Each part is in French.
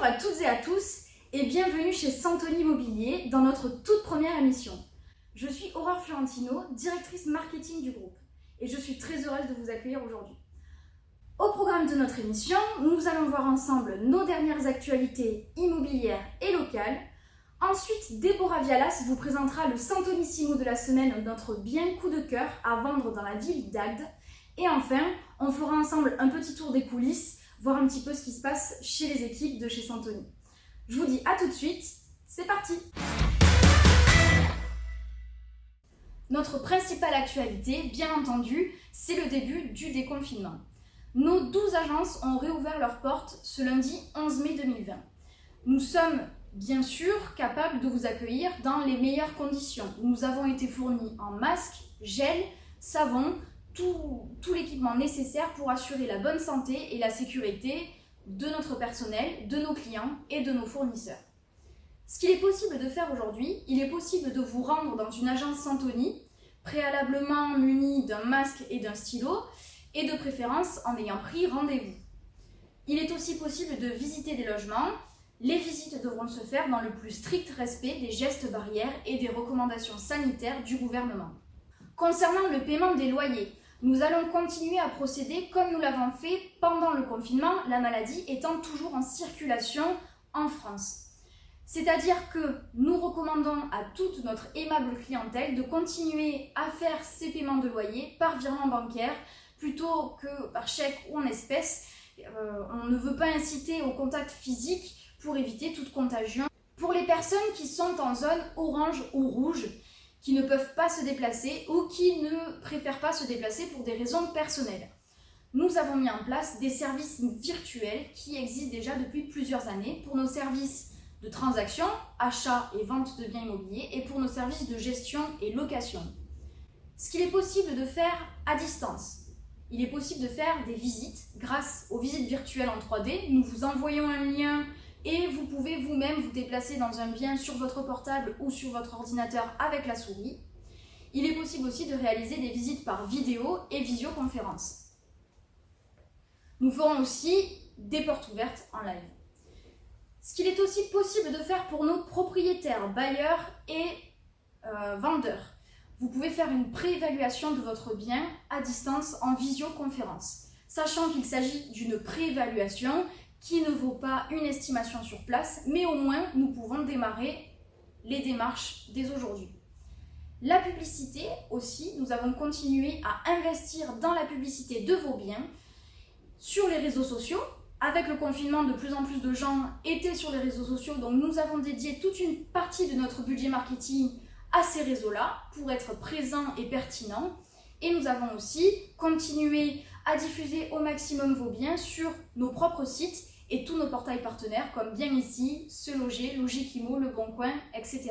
Bonjour à toutes et à tous et bienvenue chez Santoni Immobilier dans notre toute première émission. Je suis Aurore Fiorentino, directrice marketing du groupe et je suis très heureuse de vous accueillir aujourd'hui. Au programme de notre émission, nous allons voir ensemble nos dernières actualités immobilières et locales. Ensuite, Déborah Vialas vous présentera le Santonissimo de la semaine, notre bien coup de cœur à vendre dans la ville d'Agde. Et enfin, on fera ensemble un petit tour des coulisses, voir un petit peu ce qui se passe chez les équipes de chez Santoni. Je vous dis à tout de suite, c'est parti! Notre principale actualité, bien entendu, c'est le début du déconfinement. Nos 12 agences ont réouvert leurs portes ce lundi 11 mai 2020. Nous sommes bien sûr capables de vous accueillir dans les meilleures conditions. Nous avons été fournis en masques, gel, savon, tout l'équipement nécessaire pour assurer la bonne santé et la sécurité de notre personnel, de nos clients et de nos fournisseurs. Ce qu'il est possible de faire aujourd'hui, il est possible de vous rendre dans une agence Santoni, préalablement munie d'un masque et d'un stylo, et de préférence en ayant pris rendez-vous. Il est aussi possible de visiter des logements. Les visites devront se faire dans le plus strict respect des gestes barrières et des recommandations sanitaires du gouvernement. Concernant le paiement des loyers, nous allons continuer à procéder comme nous l'avons fait pendant le confinement, la maladie étant toujours en circulation en France. C'est-à-dire que nous recommandons à toute notre aimable clientèle de continuer à faire ces paiements de loyer par virement bancaire plutôt que par chèque ou en espèces. On ne veut pas inciter au contact physique pour éviter toute contagion. Pour les personnes qui sont en zone orange ou rouge, qui ne peuvent pas se déplacer ou qui ne préfèrent pas se déplacer pour des raisons personnelles, nous avons mis en place des services virtuels qui existent déjà depuis plusieurs années pour nos services de transaction, achat et vente de biens immobiliers et pour nos services de gestion et location. Ce qu'il est possible de faire à distance, il est possible de faire des visites grâce aux visites virtuelles en 3D. Nous vous envoyons un lien et vous pouvez vous-même vous déplacer dans un bien sur votre portable ou sur votre ordinateur avec la souris. Il est possible aussi de réaliser des visites par vidéo et visioconférence. Nous ferons aussi des portes ouvertes en live. Ce qu'il est aussi possible de faire pour nos propriétaires, bailleurs et vendeurs. Vous pouvez faire une préévaluation de votre bien à distance en visioconférence, sachant qu'il s'agit d'une préévaluation qui ne vaut pas une estimation sur place, mais au moins nous pouvons démarrer les démarches dès aujourd'hui. La publicité aussi, nous avons continué à investir dans la publicité de vos biens sur les réseaux sociaux. Avec le confinement, de plus en plus de gens étaient sur les réseaux sociaux, donc nous avons dédié toute une partie de notre budget marketing à ces réseaux-là pour être présents et pertinents. Et nous avons aussi continué à diffuser au maximum vos biens sur nos propres sites et tous nos portails partenaires comme Bien Ici, Se Loger, Logiquimo, Le Bon Coin, etc.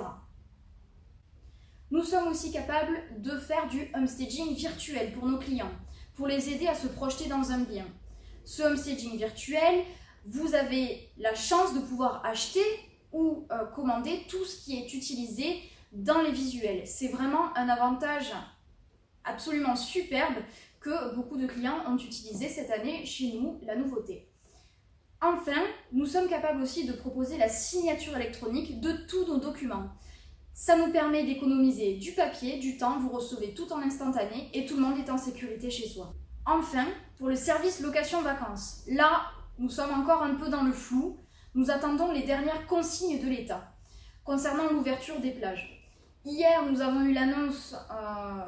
Nous sommes aussi capables de faire du homestaging virtuel pour nos clients, pour les aider à se projeter dans un bien. Ce homestaging virtuel, vous avez la chance de pouvoir acheter ou commander tout ce qui est utilisé dans les visuels. C'est vraiment un avantage absolument superbe que beaucoup de clients ont utilisé cette année chez nous, la nouveauté. Enfin, nous sommes capables aussi de proposer la signature électronique de tous nos documents. Ça nous permet d'économiser du papier, du temps, vous recevez tout en instantané et tout le monde est en sécurité chez soi. Enfin, pour le service location-vacances, là, nous sommes encore un peu dans le flou. Nous attendons les dernières consignes de l'État concernant l'ouverture des plages. Hier, nous avons eu l'annonce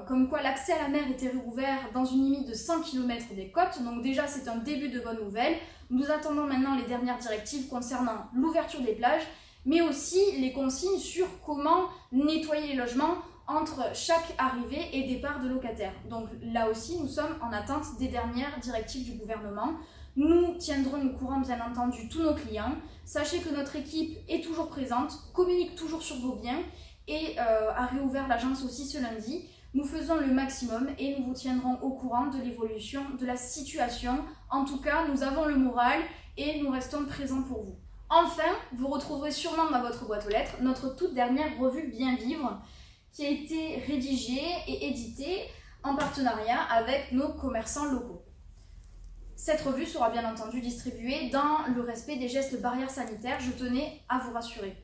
comme quoi l'accès à la mer était rouvert dans une limite de 100 km des côtes. Donc déjà, c'est un début de bonne nouvelle. Nous attendons maintenant les dernières directives concernant l'ouverture des plages, mais aussi les consignes sur comment nettoyer les logements entre chaque arrivée et départ de locataires. Donc là aussi, nous sommes en attente des dernières directives du gouvernement. Nous tiendrons au courant, bien entendu, tous nos clients. Sachez que notre équipe est toujours présente, communique toujours sur vos biens et a réouvert l'agence aussi ce lundi. Nous faisons le maximum et nous vous tiendrons au courant de l'évolution de la situation. En tout cas, nous avons le moral et nous restons présents pour vous. Enfin, vous retrouverez sûrement dans votre boîte aux lettres notre toute dernière revue Bien Vivre qui a été rédigée et éditée en partenariat avec nos commerçants locaux. Cette revue sera bien entendu distribuée dans le respect des gestes barrières sanitaires, je tenais à vous rassurer.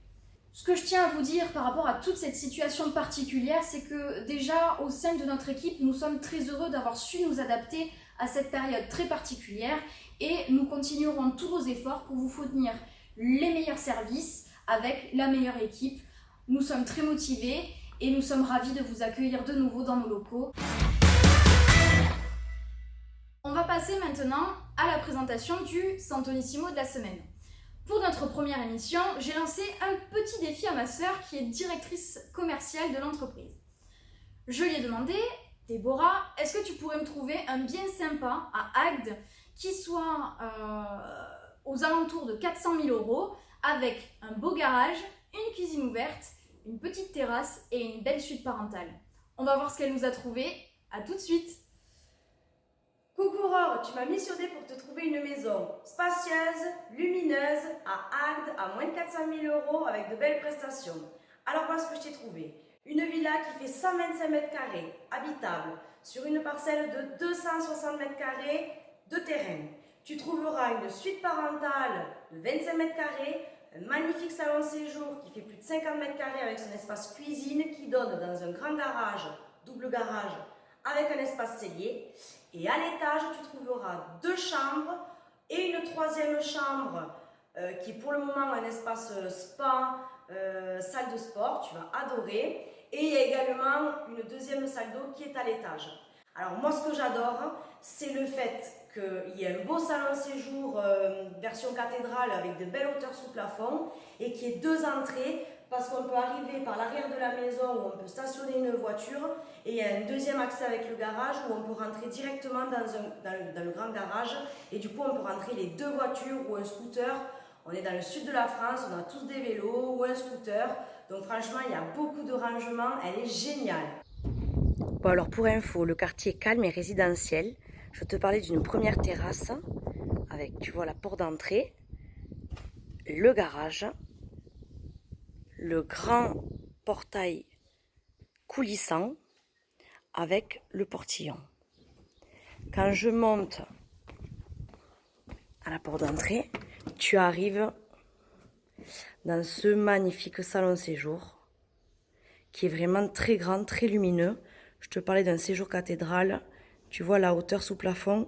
Ce que je tiens à vous dire par rapport à toute cette situation particulière, c'est que déjà au sein de notre équipe, nous sommes très heureux d'avoir su nous adapter à cette période très particulière et nous continuerons tous nos efforts pour vous fournir les meilleurs services avec la meilleure équipe. Nous sommes très motivés et nous sommes ravis de vous accueillir de nouveau dans nos locaux. On va passer maintenant à la présentation du Santonissimo de la semaine. Pour notre première émission, j'ai lancé un petit défi à ma sœur qui est directrice commerciale de l'entreprise. Je lui ai demandé, Déborah, est-ce que tu pourrais me trouver un bien sympa à Agde qui soit aux alentours de 400 000 € avec un beau garage, une cuisine ouverte, une petite terrasse et une belle suite parentale. On va voir ce qu'elle nous a trouvé. À tout de suite. Coucou Aurore, tu m'as missionné pour te trouver une maison spacieuse, lumineuse, à Agde, à moins de 400 000 € avec de belles prestations. Alors voilà ce que je t'ai trouvé. Une villa qui fait 125 mètres carrés, habitable, sur une parcelle de 260 mètres carrés de terrain. Tu trouveras une suite parentale de 25 mètres carrés, un magnifique salon séjour qui fait plus de 50 mètres carrés avec son espace cuisine qui donne dans un grand garage, double garage, avec un espace cellier. Et à l'étage, tu trouveras 2 chambres et une 3e chambre qui est pour le moment un espace spa, salle de sport, tu vas adorer. Et il y a également une 2e salle d'eau qui est à l'étage. Alors moi ce que j'adore, c'est le fait qu'il y ait un beau salon séjour version cathédrale avec de belles hauteurs sous plafond et qu'il y ait 2 entrées parce qu'on peut arriver par l'arrière de la maison où on peut stationner une voiture et il y a un 2e accès avec le garage où on peut rentrer directement dans le grand garage et du coup on peut rentrer les 2 voitures ou un scooter. On est dans le sud de la France, on a tous des vélos ou un scooter, donc franchement il y a beaucoup de rangements, elle est géniale. Bon alors pour info, le quartier est calme et résidentiel. Je te parlais d'une première terrasse avec, tu vois, la porte d'entrée, le garage, le grand portail coulissant avec le portillon. Quand je monte à la porte d'entrée, tu arrives dans ce magnifique salon séjour qui est vraiment très grand, très lumineux. Je te parlais d'un séjour cathédrale. Tu vois la hauteur sous plafond.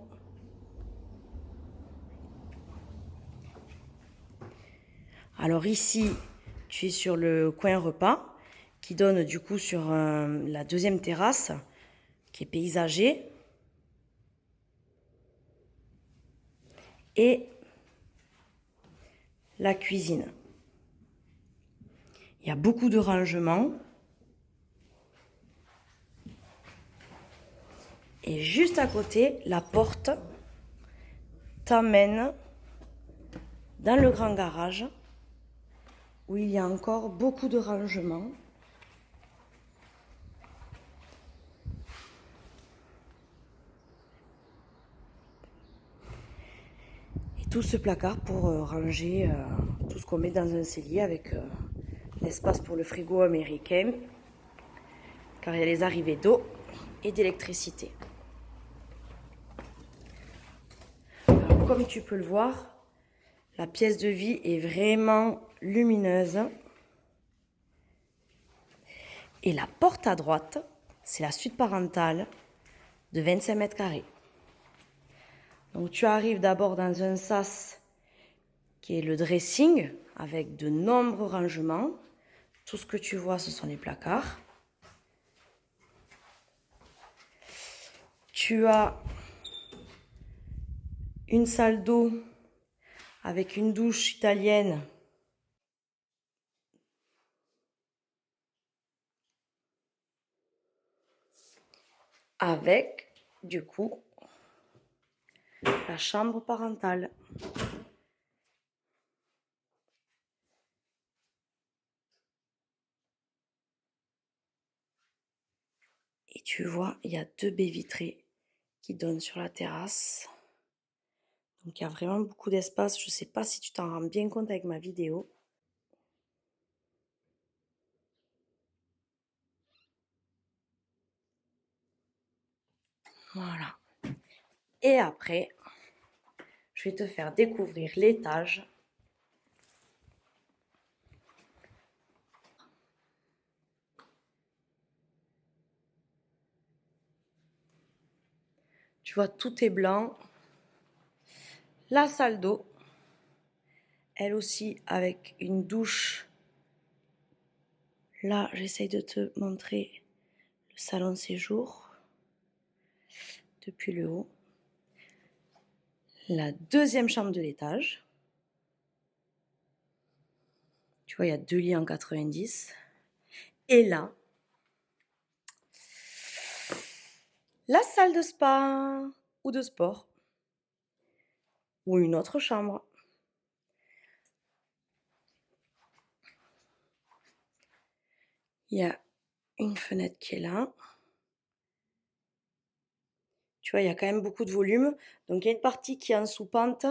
Alors ici, tu es sur le coin repas qui donne du coup sur la 2e terrasse qui est paysagée. Et la cuisine. Il y a beaucoup de rangements. Et juste à côté, la porte t'amène dans le grand garage où il y a encore beaucoup de rangements. Et tout ce placard pour ranger tout ce qu'on met dans un cellier avec l'espace pour le frigo américain, car il y a les arrivées d'eau et d'électricité. Alors, comme tu peux le voir, la pièce de vie est vraiment lumineuse. Et la porte à droite, c'est la suite parentale de 25 mètres carrés. Donc tu arrives d'abord dans un sas qui est le dressing avec de nombreux rangements. Tout ce que tu vois, ce sont les placards. Tu as une salle d'eau avec une douche italienne avec, du coup, la chambre parentale. Et tu vois, il y a 2 baies vitrées qui donnent sur la terrasse. Donc il y a vraiment beaucoup d'espace. Je ne sais pas si tu t'en rends bien compte avec ma vidéo. Voilà. Et après, je vais te faire découvrir l'étage. Tu vois, tout est blanc. La salle d'eau, elle aussi avec une douche. Là, j'essaye de te montrer le salon séjour depuis le haut. La deuxième chambre de l'étage. Tu vois, il y a 2 lits en 90. Et là, la salle de spa ou de sport. Ou une autre chambre. Il y a une fenêtre qui est là. Tu vois, il y a quand même beaucoup de volume. Donc, il y a une partie qui est en sous-pente.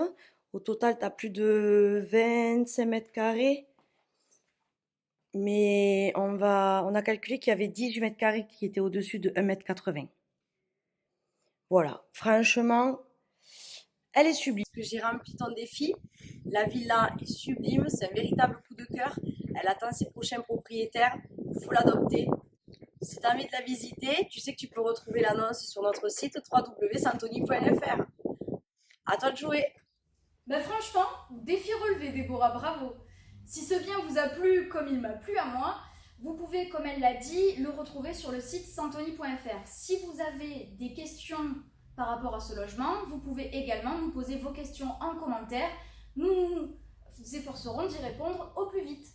Au total, tu as plus de 25 mètres carrés. Mais on a calculé qu'il y avait 18 mètres carrés qui étaient au-dessus de 1,80 m. Voilà, franchement, elle est sublime. J'ai rempli ton défi. La villa est sublime, c'est un véritable coup de cœur. Elle attend ses prochains propriétaires. Il faut l'adopter. Si tu as envie de la visiter, tu sais que tu peux retrouver l'annonce sur notre site www.santoni.fr. À toi de jouer. Ben franchement, défi relevé Déborah, bravo. Si ce bien vous a plu comme il m'a plu à moi, vous pouvez, comme elle l'a dit, le retrouver sur le site santoni.fr. Si vous avez des questions par rapport à ce logement, vous pouvez également nous poser vos questions en commentaire. Nous nous efforcerons d'y répondre au plus vite.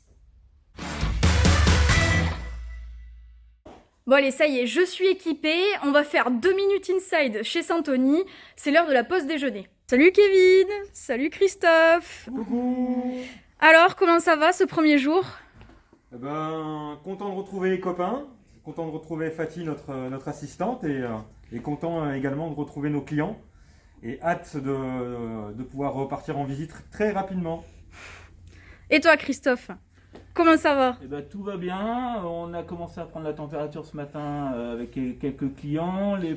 Bon allez, ça y est, je suis équipée. On va faire 2 minutes inside chez Santoni. C'est l'heure de la pause déjeuner. Salut Kevin, salut Christophe. Coucou. Alors, comment ça va ce premier jour? Eh ben, content de retrouver les copains, content de retrouver Fatih, notre assistante, et content également de retrouver nos clients. Et hâte de pouvoir repartir en visite très rapidement. Et toi Christophe, comment ça va? Eh ben, tout va bien. On a commencé à prendre la température ce matin avec quelques clients. Des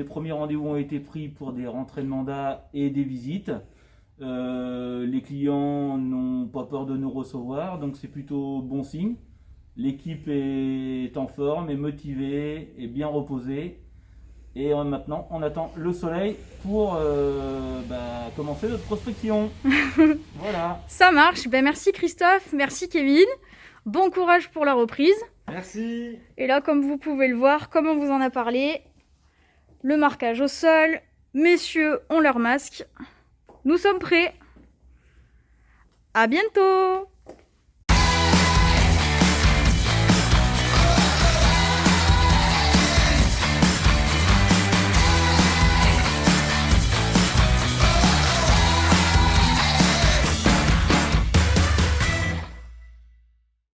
premiers rendez-vous ont été pris pour des rentrées de mandat et des visites. Les clients n'ont pas peur de nous recevoir, donc c'est plutôt bon signe. L'équipe est en forme, est motivée, est bien reposée. Et maintenant, on attend le soleil pour commencer notre prospection. Voilà. Ça marche, ben merci Christophe, merci Kevin. Bon courage pour la reprise. Merci. Et là, comme vous pouvez le voir, comme on vous en a parlé, le marquage au sol, messieurs ont leur masque. Nous sommes prêts. À bientôt!